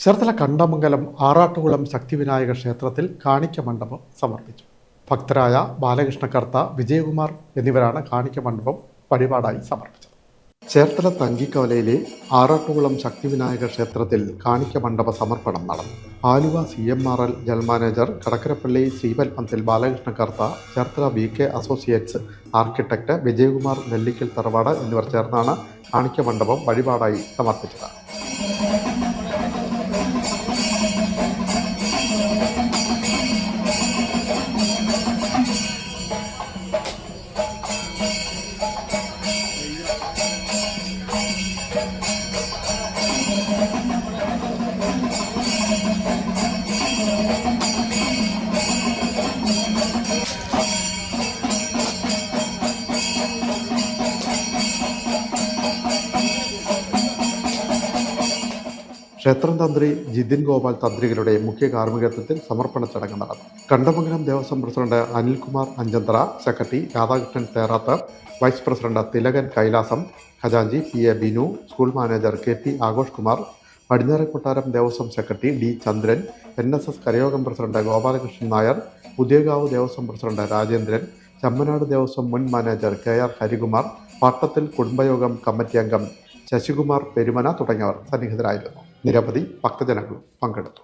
ചേർത്തല കണ്ടമംഗലം ആറാട്ടുകുളം ശക്തിവിനായക ക്ഷേത്രത്തിൽ കാണിക്ക മണ്ഡപം സമർപ്പിച്ചു. ഭക്തരായ ബാലകൃഷ്ണകർത്ത, വിജയകുമാർ എന്നിവരാണ് കാണിക്ക മണ്ഡപം വഴിപാടായി സമർപ്പിച്ചത്. ചേർത്തല തങ്കിക്കവലയിലെ ആറാട്ടുകുളം ശക്തിവിനായക ക്ഷേത്രത്തിൽ കാണിക്ക മണ്ഡപ സമർപ്പണം നടന്നു. Aluva CMRL general manager, Kadakkarappally ശ്രീപത്മത്തിൽ Balakrishnakartha, Cherthala VK associates architect Vijayakumar, Nellikkal തറവാട് എന്നിവർ ചേർന്നാണ് കാണിക്ക മണ്ഡപം വഴിപാടായി സമർപ്പിച്ചത്. ക്ഷേത്രം തന്ത്രി ജിതിൻ ഗോപാൽ തന്ത്രികളുടെ മുഖ്യ കാർമ്മികത്വത്തിൽ സമർപ്പണ ചടങ്ങ് നടന്നു. Kandamangalam Devaswom president Anilkumar Anchanthara, secretary Radhakrishnan Therath, vice president Thilakan Kailasam, ഖജാൻജി PA Binu, school manager KP Aghosh Kumar, പടിഞ്ഞാറെ കൊട്ടാരം Devaswom secretary D Chandran, NSS Karayogam president Gopalakrishnan Nair, Puthiyakavu Devaswom president Rajendran, Chammanad Devaswom മുൻ മാനേജർ KR ഹരികുമാർ, പാട്ടത്തിൽ കുടുംബയോഗം കമ്മിറ്റി അംഗം ശശികുമാർ പെരുമന തുടങ്ങിയവർ സന്നിഹിതരായിരുന്നു. നിരവധി ഭക്തജനങ്ങളും പങ്കെടുത്തു.